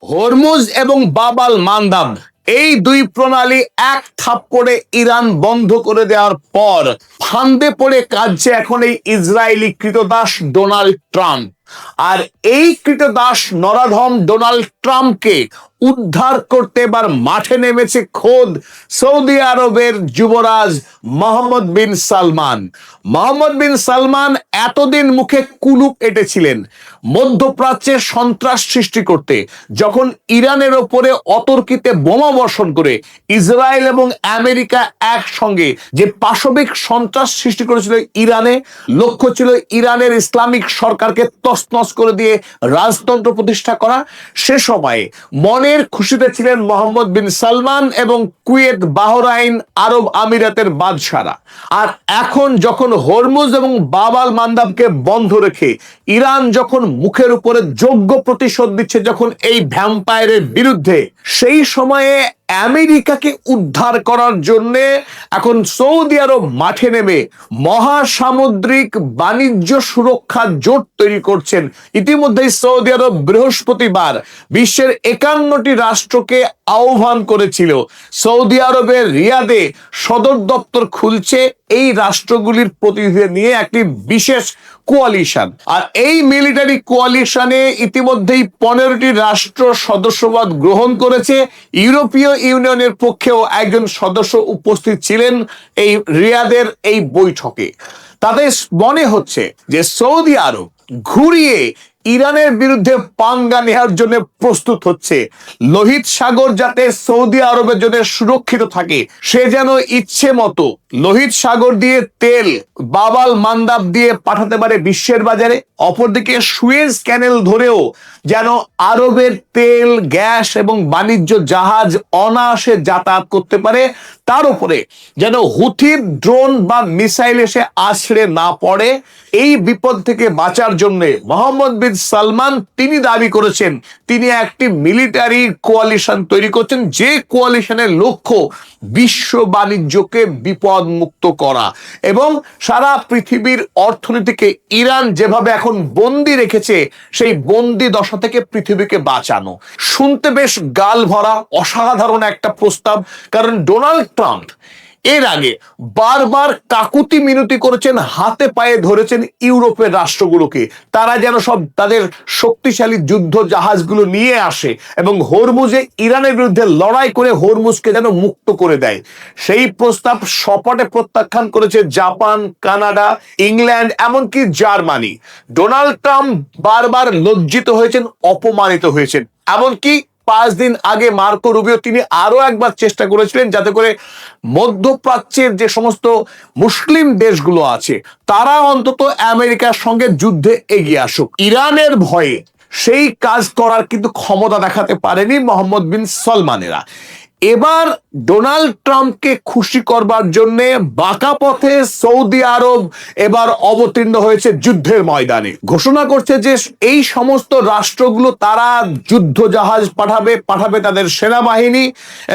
Hormuz এবং বাব আল মান্দাব এই দুই প্রণালী এক থাপ্পড়ে ইরান বন্ধ করে দেওয়ার পর ফান্দে পড়ে কাঁদছে এখন এই ইসরায়েলি ক্রীতদাস ডোনাল্ড ট্রাম্প। আর এই ক্রীতদাস নরাধম ডোনাল্ড ট্রাম্পকে উদ্ধার করতে এবার মাঠে নেমেছে খোদ সৌদি আরবের যুবরাজ মোহাম্মদ বিন সালমান। মোহাম্মদ বিন সালমান এতদিন মুখে কুলুপ এঁটেছিলেন মধ্যপ্রাচ্যে সন্ত্রাস সৃষ্টি করতে, যখন ইরানের ওপরে অতর্কিতে বোমা বর্ষণ করে ইসরায়েল এবং আমেরিকা একসঙ্গে যে পাশবিক সন্ত্রাস সৃষ্টি করেছিল ইরানে, লক্ষ্য ছিল ইরানের ইসলামিক সরকারকে তছনছ করে দিয়ে রাজতন্ত্র প্রতিষ্ঠা করা। সে সময়ে মনের খুশিতে ছিলেন মোহাম্মদ বিন সালমান এবং কুয়েত, বাহরাইন, আরব আমিরাতের বাদশারা। আর এখন যখন হরমুজ এবং বাব আল মান্দাবকে বন্ধ রেখে ইরান যখন মুখের উপরে যোগ্য প্রতিশোধ দিচ্ছে যখন এই ভ্যাম্পায়ারের বিরুদ্ধে, সেই সময়ে আমেরিকাকে উদ্ধার করার জন্য এখন সৌদি আরব মাঠে নেমে মহাসামুদ্রিক বাণিজ্য সুরক্ষা জোট তৈরি করছেন। ইতিমধ্যেই সৌদি আরব বৃহস্পতিবার বিশ্বের 51টি রাষ্ট্রকে আহ্বান করেছিল। সৌদি আরবের রিয়াদে সদর দপ্তর খুলছে এই রাষ্ট্রগুলির প্রতিনিধিদের নিয়ে একটি বিশেষ কোয়ালিশন। আর এই মিলিটারি কোয়ালিশনে ইতিমধ্যেই 15টি রাষ্ট্র সদস্যপদ গ্রহণ করেছে। ইউরোপীয় ইউনিয়নের পক্ষেও একজন সদস্য উপস্থিত ছিলেন এই রিয়াদের এই বৈঠকে। তাদের মনে হচ্ছে যে সৌদি আরব ঘুরিয়ে ইরানের বিরুদ্ধে পাঙ্গা নেওয়ার জন্য প্রস্তুত হচ্ছে। লোহিত সাগর যাতে সৌদি আরবের জন্য সুরক্ষিত থাকে, সে যেন ইচ্ছে মতো লোহিত সাগর দিয়ে তেল বাব আল মান্দাব দিয়ে পাঠাতে পারে বিশ্বের বাজারে। অপরদিকে সুয়েজ ক্যানেল ধরেও যেন আরবের তেল, গ্যাস এবং বাণিজ্য জাহাজ অনায়াসে যাতায়াত করতে পারে। তার উপরে যেন হুথির ড্রোন বা মিসাইল এসে আছড়ে না পড়ে। এই বিপদ থেকে বাঁচার জন্য মোহাম্মদ বিন সালমান তিনি দাবি করেছেন তিনি একটি মিলিটারি কোয়ালিশন তৈরি করছেন, যে কোয়ালিশনের লক্ষ্য বিশ্ব বাণিজ্যকে বিপদ মুক্ত করা এবং সারা পৃথিবীর অর্থনীতিকে ইরান যেভাবে এখন বন্দি রেখেছে সেই বন্দি দশা থেকে পৃথিবীকে বাঁচানো। শুনতে বেশ গাল ভরা অসাধারণ একটা প্রস্তাব, কারণ ডোনাল্ড ট্রাম্প এর আগে বারবার কাকুতি মিনতি করেছেন, হাতে পায়ে ধরেছেন ইউরোপের রাষ্ট্রগুলোকে তারা যেন সব তাদের শক্তিশালী যুদ্ধ জাহাজগুলো নিয়ে আসে এবং হরমুজে ইরানের বিরুদ্ধে লড়াই করে হরমুজকে যেন মুক্ত করে দেয়। সেই প্রস্তাব সপটে প্রত্যাখ্যান করেছে জাপান, কানাডা, ইংল্যান্ড, এমনকি জার্মানি। ডোনাল্ড ট্রাম্প বারবার লজ্জিত হয়েছেন, অপমানিত হয়েছেন। এমনকি 5 দিন আগে মার্কো রুবিও তিনি আরো একবার চেষ্টা করেছিলেন যাতে করে মধ্যপ্রাচ্যের যে সমস্ত মুসলিম দেশগুলো আছে তারা অন্তত আমেরিকার সঙ্গে যুদ্ধে এগিয়ে আসুক। ইরানের ভয়ে সেই কাজ করার কিন্তু ক্ষমতা দেখাতে পারেনি মোহাম্মদ বিন সালমানেরা। এবার ডোনাল্ড ট্রাম্পকে খুশি করবার জন্য বাঁকা পথে সৌদি আরব এবার অবতীর্ণ হয়েছে যুদ্ধের ময়দানে। ঘোষণা করছে যে এই সমস্ত রাষ্ট্রগুলো তারা যুদ্ধ জাহাজ পাঠাবে তাদের সেনাবাহিনী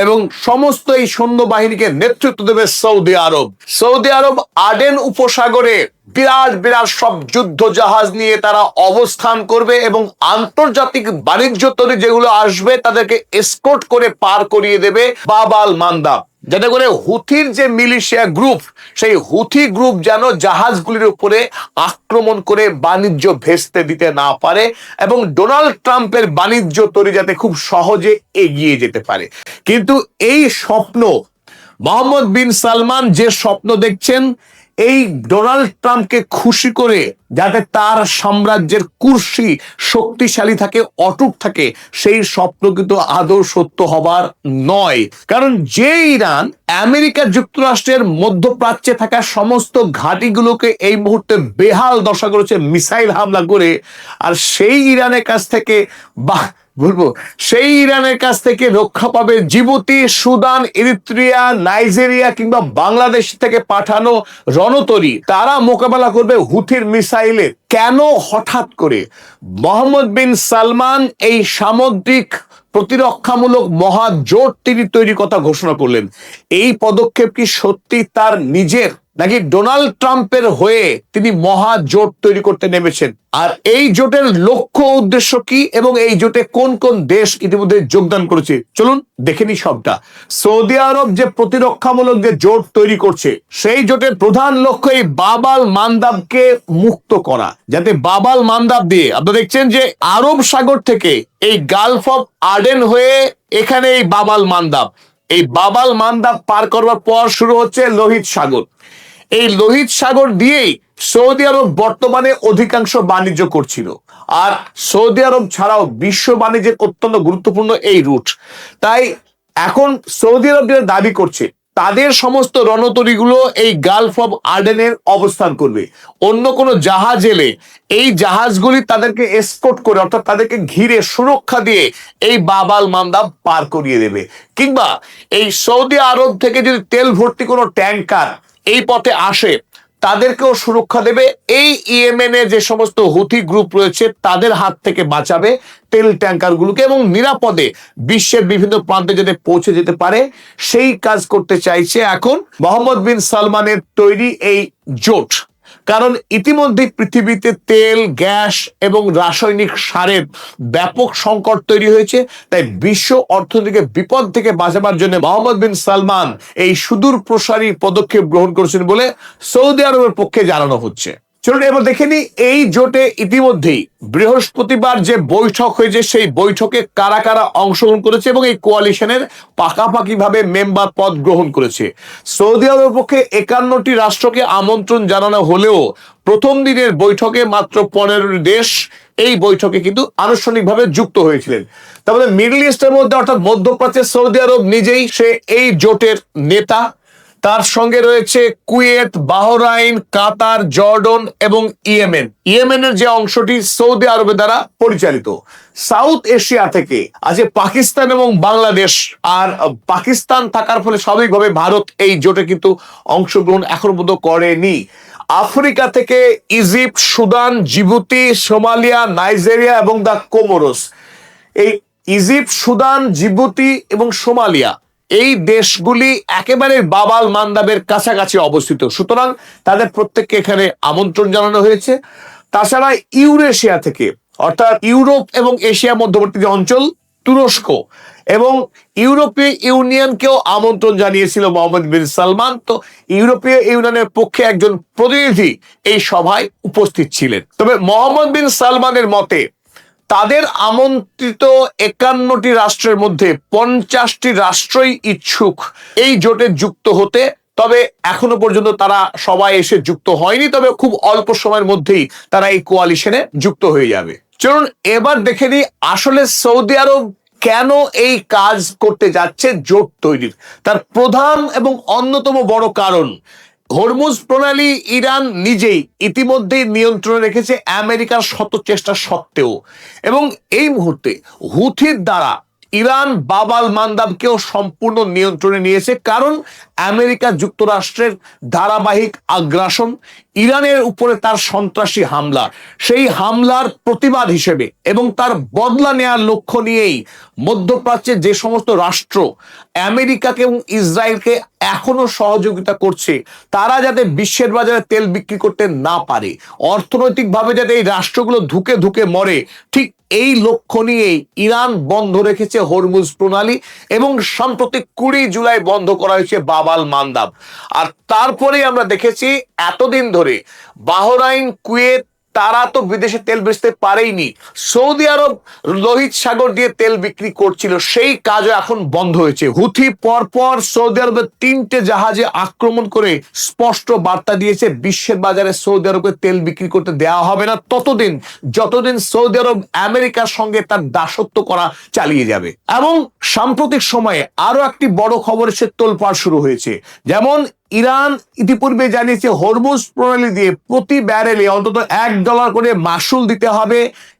এবং সমস্ত এই সৈন্যবাহিনীকে নেতৃত্ব দেবে সৌদি আরব। সৌদি আরব আডেন উপসাগরে বিরাট বিরাট সব যুদ্ধ জাহাজ নিয়ে তারা অবস্থান করবে এবং আন্তর্জাতিক বাণিজ্য তরী যেগুলো আসবে তাদেরকে এসকর্ট করে পার করিয়ে দেবে বাব আল মান্দাব, যাতে করে হুথির যে মিলিশিয়া গ্রুপ সেই হুথি গ্রুপ যেন জাহাজগুলির উপরে আক্রমণ করে বাণিজ্য ভেস্তে দিতে না পারে এবং ডোনাল্ড ট্রাম্পের বাণিজ্য তরী যাতে খুব সহজে এগিয়ে যেতে পারে। কিন্তু এই স্বপ্ন মোহাম্মদ বিন সালমান যে স্বপ্ন দেখছেন এই ডোনাল্ড ট্রাম্পকে খুশি করে যাতে তার সাম্রাজ্যের কুর্সি শক্তিশালী থাকে, অটুট থাকে, সেই স্বপ্ন কিন্তু আদৌ সত্য হবার নয়। কারণ যে ইরান আমেরিকা যুক্তরাষ্ট্রের মধ্যপ্রাচ্যে থাকা সমস্ত ঘাঁটিগুলোকে এই মুহূর্তে বেহাল দশা করেছে মিসাইল হামলা করে, আর সেই ইরানের কাছ থেকে সেই ইরানের কাছ থেকে রক্ষা পাবে জিবুতি, সুদান, ইরিত্রিয়া, নাইজেরিয়া কিংবা বাংলাদেশ থেকে পাঠানো রণতরী। তারা মোকাবেলা করবে হুথির মিসাইলে। কেন হঠাৎ করে মোহাম্মদ বিন সালমান এই সামুদ্রিক প্রতিরক্ষামূলক মহাজোট তিনি তৈরি কথা ঘোষণা করলেন? এই পদক্ষেপ কি সত্যি তার নিজের নাকি ডোনাল্ড ট্রাম্পের হয়ে তিনি মহা জোট তৈরি করতে নেমেছেন? আর এই জোটের লক্ষ্য উদ্দেশ্য কি এবং এই জোটে কোন কোন দেশ ইতিমধ্যে যোগদান করেছে, চলুন দেখে নি সবটা। সৌদি আরব যে প্রতিরক্ষামূলক যে জোট তৈরি করছে, সেই জোটের প্রধান লক্ষ্য এই বাবাল মান্দাবকে মুক্ত করা, যাতে বাবাল মান্দাব দিয়ে আপনারা দেখছেন যে আরব সাগর থেকে এই গালফ অফ আডেন হয়ে এখানে এই বাবাল মান্দাব, এই বাবাল মান্দাব পার করবার পর শুরু হচ্ছে লোহিত সাগর। এই লোহিত সাগর দিয়েই সৌদি আরব বর্তমানে অধিকাংশ বাণিজ্য করছিল। আর সৌদি আরব ছাড়াও বিশ্ব বাণিজ্যের অত্যন্ত গুরুত্বপূর্ণ এই রুট। তাই এখন সৌদি আরব যেটা দাবি করছে, তাদের সমস্ত রণতরীগুলো এই গালফ অফ আডেনের অবস্থান করবে। অন্য কোনো জাহাজ এলে এই জাহাজগুলি তাদেরকে এসকর্ট করে, অর্থাৎ তাদেরকে ঘিরে সুরক্ষা দিয়ে এই বাবাল মান্দাব পার করিয়ে দেবে। কিংবা এই সৌদি আরব থেকে যদি তেল ভর্তি কোনো ট্যাঙ্কার এই পথে আসে, তাদেরকেও সুরক্ষা দেবে। এই ইয়েমেনে যে সমস্ত হুথি গ্রুপ রয়েছে তাদের হাত থেকে বাঁচাবে তেল ট্যাঙ্কারগুলোকে, এবং নিরাপদে বিশ্বের বিভিন্ন প্রান্তে যাতে পৌঁছে যেতে পারে সেই কাজ করতে চাইছে এখন মোহাম্মদ বিন সালমানের তৈরি এই জোট। কারণ ইতিমধ্যে পৃথিবীতে তেল, গ্যাস এবং রাসায়নিক সারের ব্যাপক সংকট তৈরি হয়েছে। তাই বিশ্ব অর্থনীতিকে বিপদ থেকে বাঁচাবার জন্য মোহাম্মদ বিন সালমান এই সুদূর প্রসারী পদক্ষেপ গ্রহণ করেছেন বলে সৌদি আরবের পক্ষে জানানো হচ্ছে। চলুন এবার দেখে নিই এই জোটে ইতিমধ্যেই বৃহস্পতিবার যে বৈঠক হয়েছে সেই বৈঠকে কারা কারা অংশগ্রহণ করেছে এবং এই কোয়ালিশনের পাকাপাকি ভাবে মেম্বার পদ গ্রহণ করেছে। সৌদি আরবের পক্ষে 51টি রাষ্ট্রকে আমন্ত্রণ জানানো হলেও প্রথম দিনের বৈঠকে মাত্র 15 দেশ এই বৈঠকে কিন্তু আনুষ্ঠানিকভাবে যুক্ত হয়েছিলেন। তারপরে মিডল ইস্টের মধ্যে অর্থাৎ মধ্যপ্রাচ্যে সৌদি আরব নিজেই সে এই জোটের নেতা। তার সঙ্গে রয়েছে কুয়েত, বাহরাইন, কাতার, জর্ডন এবং ইয়েমেন। ইয়েমেনের যে অংশটি সৌদি আরবের দ্বারা পরিচালিত। সাউথ এশিয়া থেকে আছে পাকিস্তান এবং বাংলাদেশ। আর পাকিস্তান থাকার ফলে স্বাভাবিকভাবে ভারত এই জোটে কিন্তু অংশগ্রহণ এখন পর্যন্ত করেনি। আফ্রিকা থেকে Egypt, Sudan, Djibouti, Somalia, Nigeria এবং দ্য কোমোরোস। এই ইজিপ্ট, সুদান, জিবুতি এবং সোমালিয়া এই দেশগুলি একেবারে বাবাল মান্দাবের কাছাকাছি অবস্থিত, সুতরাং তাদের প্রত্যেককে এখানে আমন্ত্রণ জানানো হয়েছে। তাছাড়া ইউরেশিয়া থেকে, অর্থাৎ ইউরোপ এবং এশিয়া মধ্যবর্তী যে অঞ্চল, তুরস্ক এবং ইউরোপীয় ইউনিয়নকেও আমন্ত্রণ জানিয়েছিল মোহাম্মদ বিন সালমান। তো ইউরোপীয় ইউনিয়নের পক্ষে একজন প্রতিনিধি এই সভায় উপস্থিত ছিলেন। তবে মোহাম্মদ বিন সালমানের মতে তাদের আমন্ত্রিত 51টি রাষ্ট্রের মধ্যে 50টি রাষ্ট্রই ইচ্ছুক এই জোটে যুক্ত হতে। তবে এখনো পর্যন্ত তারা সবাই এসে যুক্ত হয়নি, তবে খুব অল্প সময়ের মধ্যেই তারা এই কোয়ালিশনে যুক্ত হয়ে যাবে। চলুন এবার দেখে নিই আসলে সৌদি আরব কেন এই কাজ করতে যাচ্ছে জোট তৈরির। তার প্রধান এবং অন্যতম বড় কারণ, হরমুজ প্রণালী ইরান নিজেই ইতিমধ্যেই নিয়ন্ত্রণে রেখেছে আমেরিকার শত চেষ্টা সত্ত্বেও, এবং এই মুহূর্তে হুথির দ্বারা ইরান বাবাল মান্দাবকেও সম্পূর্ণ নিয়ন্ত্রণে নিয়েছে। কারণ আমেরিকা যুক্তরাষ্ট্রের ধারাবাহিক আগ্রাসন, ইরানের উপরে তার সন্ত্রাসী হামলা, সেই হামলার প্রতিবাদ হিসেবে এবং তার বদলা নেওয়ার লক্ষ্য নিয়েই মধ্যপ্রাচ্যের যে সমস্ত রাষ্ট্র আমেরিকাকে এবং ইসরায়েলকে এখনো সহযোগিতা করছে, তারা যাতে বিশ্বের বাজারে তেল বিক্রি করতে না পারে, অর্থনৈতিকভাবে যাতে এই রাষ্ট্রগুলো ধুকে ধুকে মরে, ঠিক এই লক্ষ্য নিয়েই ইরান বন্ধ রেখেছে হরমুজ প্রণালী এবং সাম্প্রতিক 20 জুলাই বন্ধ করা হয়েছে বাবাল মান্দাব। আর তারপরে আমরা দেখেছি এতদিন ধরে বাহরাইন, কুয়েত তারা তো বিদেশে তেল বেচতে পারেইনি, সৌদি আরব লোহিত সাগর দিয়ে তেল বিক্রি করছিল, সেই কাজও এখন বন্ধ হয়েছে। হুথি পরপর সৌদি আরবের 3টে জাহাজে আক্রমণ করে স্পষ্ট বার্তা দিয়েছে বিশ্বের বাজারে সৌদি আরবকে তেল বিক্রি করতে দেওয়া হবে না ততদিন যতদিন সৌদি আরব আমেরিকার সঙ্গে তার দাসত্ব করা চালিয়ে যাবে। এবং সাম্প্রতিক সময়ে আরো একটি বড় খবর এসে তোলপাড় শুরু হয়েছে। যেমন ইরান ইতিপূর্বে জানিয়েছে হরমুজ প্রণালী দিয়ে প্রতি ব্যারেলে অন্তত $1 করে মাসুল দিতে হবে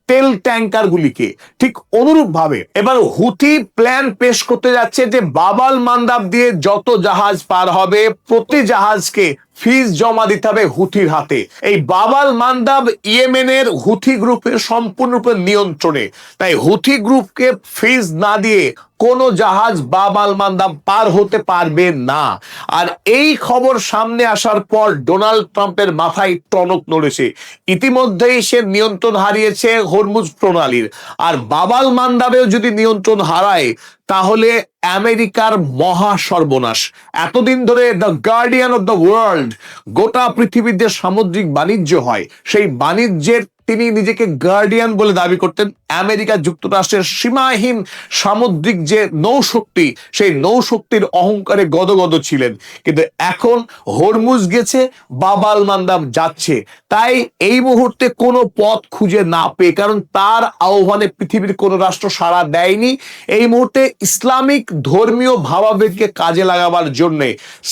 তেল ট্যাঙ্কার গুলিকে। ঠিক অনুরূপ ভাবে এবার হুথি প্ল্যান পেশ করতে যাচ্ছে যে বাবাল মান্দাব দিয়ে যত জাহাজ পার হবে প্রতি জাহাজকে ফিজ জমা দিতে হবে হুথির হাতে। এই বাবাল মান্দাব ইয়েমেনের হুথি গ্রুপের সম্পূর্ণরূপে নিয়ন্ত্রণে, তাই হুথি গ্রুপকে ফিজ না দিয়ে কোনো জাহাজ বাবাল মান্দাব পার হতে পারবে না। আর এই খবর সামনে আসার পর ডোনাল্ড ট্রাম্পের মাথায় টনক নড়েছে। ইতিমধ্যেই সে নিয়ন্ত্রণ হারিয়েছে হরমুজ প্রণালীর, আর বাবাল মান্দাবেও যদি নিয়ন্ত্রণ হারায় তাহলে আমেরিকার মহা সর্বনাশ। এতদিন ধরে the guardian of the world, গোটা পৃথিবীর যে সামুদ্রিক বাণিজ্য হয় সেই বাণিজ্যের তিনি নিজেকে গার্ডিয়ান বলে দাবি করতেন। আমেরিকা যুক্তরাষ্ট্রের সীমাহীন সামুদ্রিক যে নৌশক্তি, সেই নৌশক্তির অহংকারে গদগদ ছিলেন। কিন্তু এখন হরমুজ গেছে, বাবাল মান্দাব যাচ্ছে। তাই এই মুহূর্তে কোনো পথ খুঁজে না পেয়ে, কারণ তার আহ্বানে পৃথিবীর কোনো রাষ্ট্র সাড়া দেয়নি, এই মুহূর্তে ইসলামিক ধর্মীয় ভাবাবেগকে কাজে লাগাবার জন্য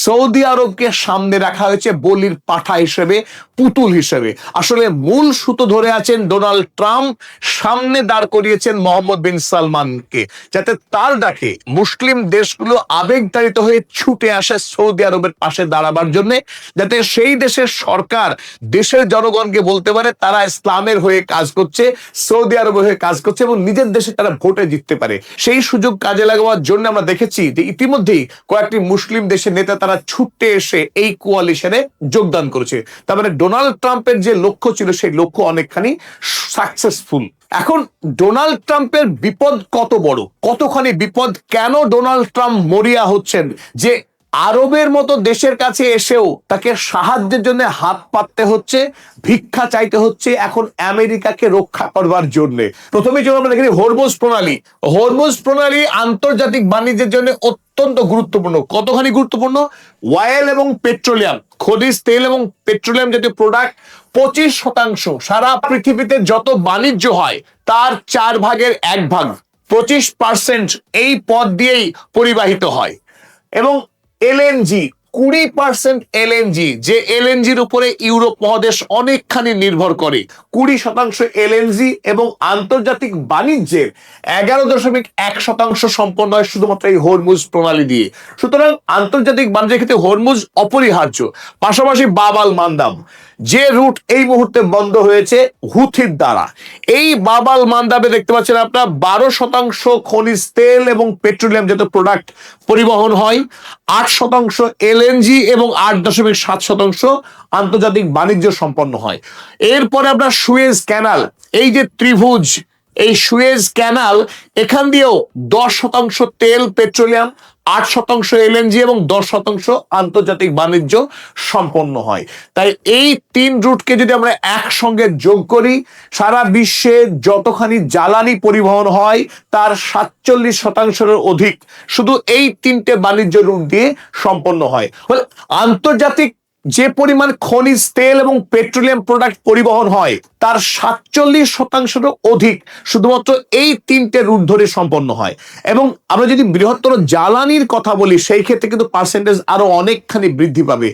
সৌদি আরবকে সামনে রাখা হয়েছে বলির পাঠা হিসেবে, পুতুল হিসেবে। আসলে মূল সুতো ধরে আছেন ডোনাল্ড ট্রাম্প, সামনে দাঁড় করিয়েছেন মোহাম্মদ বিন সালমানকে, যাতে তার ডাকে মুসলিম দেশগুলো আবেগতাড়িত হয়ে ছুটে আসে সৌদি আরবের পাশে দাঁড়াবার জন্য, যাতে সেই দেশের সরকার দেশের জনগণকে বলতে পারে তারা ইসলামের হয়ে কাজ করছে, সৌদি আরবের হয়ে কাজ করছে, এবং নিজের দেশে তারা ভোটে জিততে পারে। সেই সুযোগ কাজে লাগাবার জন্য আমরা দেখেছি যে ইতিমধ্যেই কয়েকটি মুসলিম দেশের নেতা তারা ছুটে এসে এই কোয়ালিশনে যোগদান করেছে। তার মানে ডোনাল্ড ট্রাম্পের যে লক্ষ্য ছিল সেই লক্ষ্য অনেকখানি সাকসেসফুল। এখন ডোনাল্ড ট্রাম্পের বিপদ কত বড়, কতখানি বিপদ, কেন ডোনাল্ড ট্রাম্প মরিয়া হচ্ছেন যে আরবের মতো দেশের কাছে এসেও তাকে সাহায্যের জন্য হাত পাততে হচ্ছে, ভিক্ষা চাইতে হচ্ছে এখন আমেরিকাকে রক্ষা করবার জন্য। প্রথমে যখন আমরা দেখি হরমুজ প্রণালী, হরমুজ প্রণালী আন্তর্জাতিক বাণিজ্যের জন্য অত্যন্ত গুরুত্বপূর্ণ। কতখানি গুরুত্বপূর্ণ? অয়েল এবং পেট্রোলিয়াম, খনিজ তেল এবং পেট্রোলিয়াম জাতীয় প্রোডাক্ট 25% সারা পৃথিবীতে যত বাণিজ্য হয় তার 1/4 25% এই পথ দিয়েই পরিবাহিত হয়। এবং এলএনজি 20% এলএনজি, যে এলএনজির উপরে ইউরোপ মহাদেশ অনেকখানি নির্ভর করে, 20% এলএনজি, এবং আন্তর্জাতিক বাণিজ্যের 11.1% সম্পন্ন হয় শুধুমাত্র এই হরমুজ প্রণালী দিয়ে। সুতরাং আন্তর্জাতিক বাণিজ্যের ক্ষেত্রে হরমুজ অপরিহার্য। পাশাপাশি বাবাল মান্দাব, যে রুট এই মুহূর্তে বন্ধ হয়েছে হুথির দ্বারা, এই বাবাল মান্দাবে দেখতে পাচ্ছেন আপনার 12% খনিজ তেল এবং পেট্রোলিয়াম জাতীয় প্রোডাক্ট পরিবহন হয়, 8% এলএনজি এবং 8.7% আন্তর্জাতিক বাণিজ্য সম্পন্ন হয়। এরপরে আপনার সুয়েজ ক্যানাল, এই যে ত্রিভুজ, এই সুয়েজ ক্যানাল, এখান দিয়েও 10% তেল পেট্রোলিয়াম, 8% এলএনজি এবং 10% আন্তর্জাতিক বাণিজ্য সম্পন্ন হয়। তাই এই 3 রুটকে যদি আমরা একসঙ্গে যোগ করি, সারা বিশ্বে যতখানি জ্বালানি পরিবহন হয় তার 47%-এর অধিক শুধু এই 3টে বাণিজ্য রুট দিয়ে সম্পন্ন হয়। ফলে আন্তর্জাতিক যে পরিমাণ খনিজ তেল এবং পেট্রোলিয়াম প্রোডাক্ট পরিবহন হয় তার 47%-এরও অধিক শুধুমাত্র এই 3টে রুট ধরে সম্পন্ন হয়। এবং আমরা যদি বৃহত্তর জ্বালানির কথা বলি সেই ক্ষেত্রে কিন্তু পার্সেন্টেজ আরো অনেকখানি বৃদ্ধি পাবে।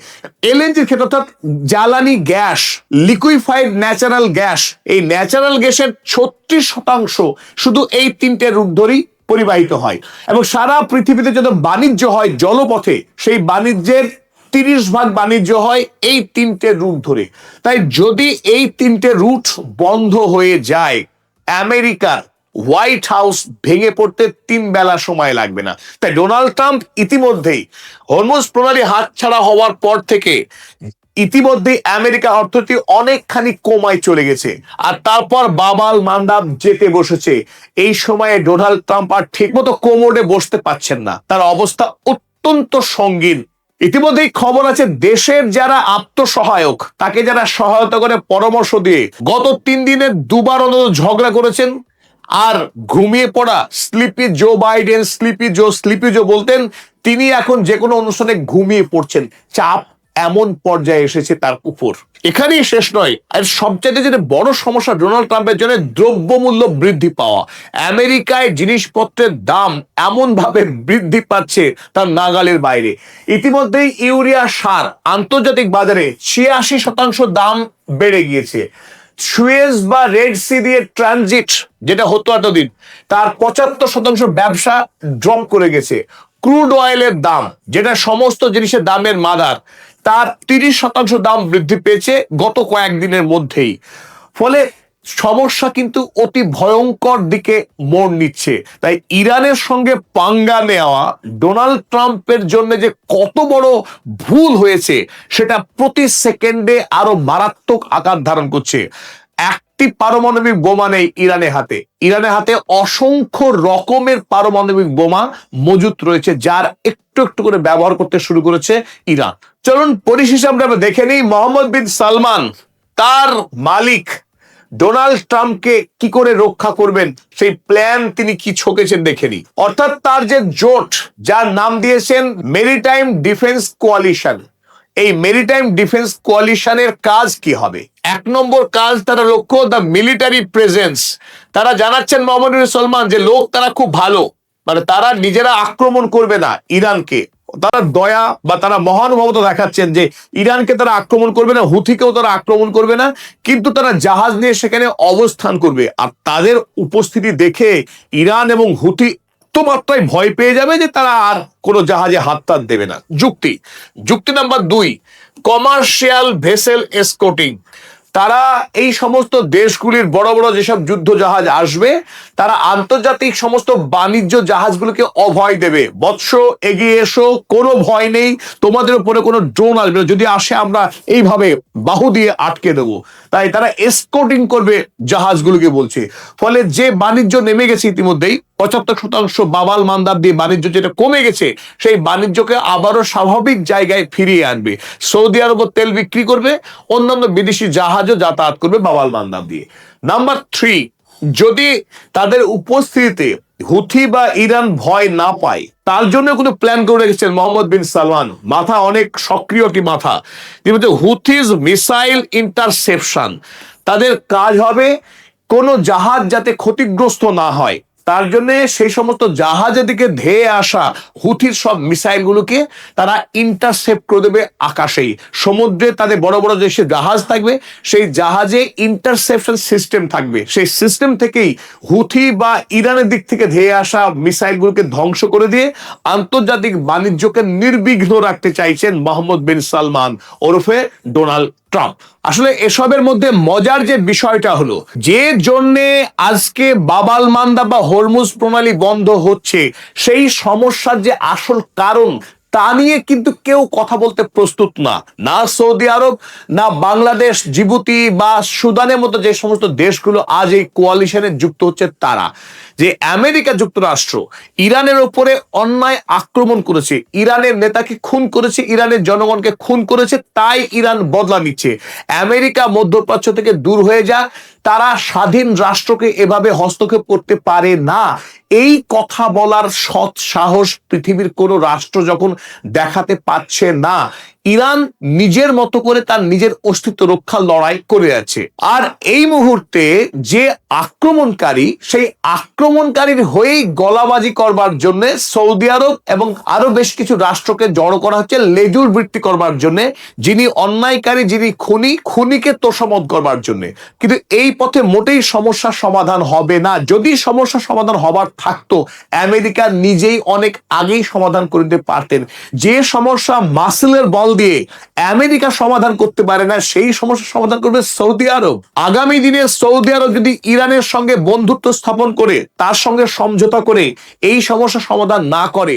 এলএনজির ক্ষেত্রে অর্থাৎ জ্বালানি গ্যাস, লিকুইফাইড ন্যাচারাল গ্যাস, এই ন্যাচারাল গ্যাসের 36% শুধু এই 3টে রুট ধরেই পরিবাহিত হয়। এবং সারা পৃথিবীতে যত বাণিজ্য হয় জলপথে, সেই বাণিজ্যের 30% বাণিজ্য হয় এই 3টে রুট ধরে। তাই যদি এই 3টে রুট বন্ধ হয়ে যায়, আমেরিকার হোয়াইট হাউস ভেঙে পড়তে 3 বেলা সময় লাগবে না। তাই ডোনাল্ড ট্রাম্প ইতিমধ্যেই হরমুজ প্রণালী হাতছাড়া হওয়ার পর থেকে ইতিমধ্যেই আমেরিকা অর্থনীতি অনেকখানি কমায় চলে গেছে, আর তারপর বাবাল মান্দাব যেতে বসেছে। এই সময়ে ডোনাল্ড ট্রাম্প আর ঠিকমতো কোমরে বসতে পারছেন না, তার অবস্থা অত্যন্ত সঙ্গীন। ইতিমধ্যেই খবর আছে দেশের যারা আত্মসহায়ক, তাকে যারা সহায়তা করে পরামর্শ দিয়ে গত 3 দিনে 2 বার ঝগড়া করেছেন, আর ঘুমিয়ে পড়া স্লিপি জো বাইডেন, স্লিপি জো বলতেন, তিনি এখন যে কোনো অনুষ্ঠানে ঘুমিয়ে পড়ছেন। চাপ এমন পর্যায়ে এসেছে তার উপর। এখানেই শেষ নয়, আর সবচেয়ে যেটা বড় সমস্যা ডোনাল্ড ট্রাম্পের জন্য দ্রব্যমূল্য বৃদ্ধি পাওয়া। আমেরিকায় জিনিসপত্রের দাম এমন ভাবে বৃদ্ধি পাচ্ছে তার নাগালের বাইরে। ইতিমধ্যেই ইউরিয়া সার আন্তর্জাতিক বাজারে 86% দাম বেড়ে গিয়েছে। সুয়েজ বা রেড সি দিয়ে ট্রানজিট যেটা হতো এতদিন, তার 75% ব্যবসা ড্রপ করে গেছে। ক্রুড অয়েলের দাম, যেটা সমস্ত জিনিসের দামের মাদার, তার 30% দাম বৃদ্ধি পেয়েছে গত কয়েকদিনের মধ্যেই। ফলে সমস্যা কিন্তু অতি ভয়ঙ্কর দিকে মোড় নিচ্ছে। তাই ইরানের সঙ্গে পাঙ্গা নেওয়া ডোনাল্ড ট্রাম্পের জন্য যে কত বড় ভুল হয়েছে সেটা প্রতি সেকেন্ডে আরো মারাত্মক আকার ধারণ করছে। একটি পারমাণবিক বোমা নেই ইরানের হাতে, ইরানের হাতে অসংখ্য রকমের পারমাণবিক বোমা মজুত রয়েছে, যার একটু একটু করে ব্যবহার করতে শুরু করেছে ইরান। চলুন পরিশেষে আমরা দেখে নিই মোহাম্মদ বিন সালমান তার মালিক ডোনাল্ড ট্রাম্পকে কি করে রক্ষা করবেন সেই প্ল্যান তিনি কি ছকেছেন দেখে নিই। অর্থাৎ তার যে জোট, যার নাম দিয়েছেন মেরিটাইম ডিফেন্স কোয়ালিশন, এই মেরিটাইম ডিফেন্স কোয়ালিশনের কাজ কি হবে? এক নম্বর কাজ, তারা লক্ষ্য দ্য মিলিটারি প্রেজেন্স। তারা জানাচ্ছেন মোহাম্মদ বিন সালমান যে লোক তারা খুব ভালো, মানে তারা নিজেরা আক্রমণ করবে না ইরানকে, তারা দয়া বা তারা মহানুভবতা দেখাচ্ছেন যে ইরানকে তারা আক্রমণ করবে না, হুথিকেও তারা আক্রমণ করবে না, কিন্তু তারা জাহাজ নিয়ে সেখানে অবস্থান করবে। আর তাদের উপস্থিতি দেখে ইরান এবং হুথি এত মাত্রায় ভয় পেয়ে যাবে যে তারা আর কোনো জাহাজে হাত টাত দেবে না। যুক্তি নাম্বার 2, কমার্শিয়াল ভেসেল এসকোর্টিং। তারা এই সমস্ত দেশগুলির বড় বড় যেসব যুদ্ধ জাহাজ আসবে, তারা আন্তর্জাতিক সমস্ত বাণিজ্য জাহাজগুলোকে অভয় দেবে, বৎস এগিয়ে এসো, কোনো ভয় নেই, তোমাদের উপরে কোনো ড্রোন আসবে না, যদি আসে আমরা এইভাবে বাহু দিয়ে আটকে দেবো। তাই তারা এসকোর্টিং করবে জাহাজগুলোকে বলছে। ফলে যে বাণিজ্য নেমে গেছে ইতিমধ্যেই 75% বাবাল মান্দাব দিয়ে বাণিজ্য যেটা কমে গেছে, সেই বাণিজ্যকে আবারও স্বাভাবিক জায়গায় ফিরিয়ে আনবে। সৌদি আরব তেল বিক্রি করবে, অন্যান্য বিদেশি জাহাজও যাতায়াত করবে বাবাল মান্দাব দিয়ে। নাম্বার 3, যদি তাদের উপস্থিতিতে হুথি বা ইরান ভয় না পায়, তার জন্য কোনো প্ল্যান করে রেখেছেন মোহাম্মদ বিন সালমান। মাথা অনেক সক্রিয় কি মাথা। হুথিজ মিসাইল ইন্টারসেপশন, তাদের কাজ হবে কোনো জাহাজ যাতে ক্ষতিগ্রস্ত না হয়, তার জন্য সেই সমস্ত জাহাজের দিকে ধেয়ে আসা হুথির সব মিসাইলগুলোকে তারা ইন্টারসেপ্ট করে দেবে আকাশেই। সমুদ্রে তাদের বড় বড় যে জাহাজ থাকবে, সেই জাহাজে ইন্টারসেপশন সিস্টেম থাকবে, সেই সিস্টেম থেকেই হুথি বা ইরানের দিক থেকে ধেয়ে আসা মিসাইলগুলোকে ধ্বংস করে দিয়ে আন্তর্জাতিক বাণিজ্যকে নির্বিঘ্ন রাখতে চাইছেন মোহাম্মদ বিন সালমান ওরফে ডোনাল্ড ট্রাম্প। আসলে এসবের মধ্যে মজার যে বিষয়টা হলো, যে জন্যে আজকে বাবাল মান্দা বা হরমুজ প্রণালী বন্ধ হচ্ছে, সেই সমস্যার যে আসল কারণ তা নিয়ে কিন্তু কেউ কথা বলতে প্রস্তুত না। না সৌদি আরব, না বাংলাদেশ, জিবুতি বা সুদানের মতো যে সমস্ত দেশগুলো আজ এই কোয়ালিশনে যুক্ত হচ্ছে, তারা যে আমেরিকা যুক্তরাষ্ট্র ইরানের উপরে অন্যায় আক্রমণ করেছে, ইরানের নেতাকে খুন করেছে, ইরানের জনগণকে খুন করেছে, তাই ইরান বদলা নিচ্ছে। আমেরিকা মধ্যপ্রাচ্য থেকে দূর হয়ে যা, তারা স্বাধীন রাষ্ট্রকে এভাবে হস্তক্ষেপ করতে পারে না। এই কথা বলার সৎ সাহস পৃথিবীর কোনো রাষ্ট্র যখন দেখাতে পারছে না, ইরান নিজের মতো করে তার নিজের অস্তিত্ব রক্ষার লড়াই করে আছে। আর এই মুহূর্তে যে আক্রমণকারী, সেই আক্রমণকারীর হয়েই গলাবাজি করবার জন্য সৌদি আরব এবং আরো বেশ কিছু রাষ্ট্রকে জড়ো করা হচ্ছে লেজুর বৃত্তি করবার জন্য। যিনি অন্যায়কারী, যিনি খুনিকে তোষামত করবার জন্য। কিন্তু এই পথে মোটেই সমস্যার সমাধান হবে না। যদি সমস্যার সমাধান হবার থাকতো, আমেরিকা নিজেই অনেক আগেই সমাধান করে দিতে পারতেন। যে সমস্যা মাসেলের বল দিয়ে আমেরিকা সমাধান করতে পারে না, সেই সমস্যার সমাধান করবে সৌদি আরব। আগামী দিনে সৌদি আরব যদি ইরানের সঙ্গে বন্ধুত্ব স্থাপন করে, তার সঙ্গে সমঝোতা করে এই সমস্যার সমাধান না করে,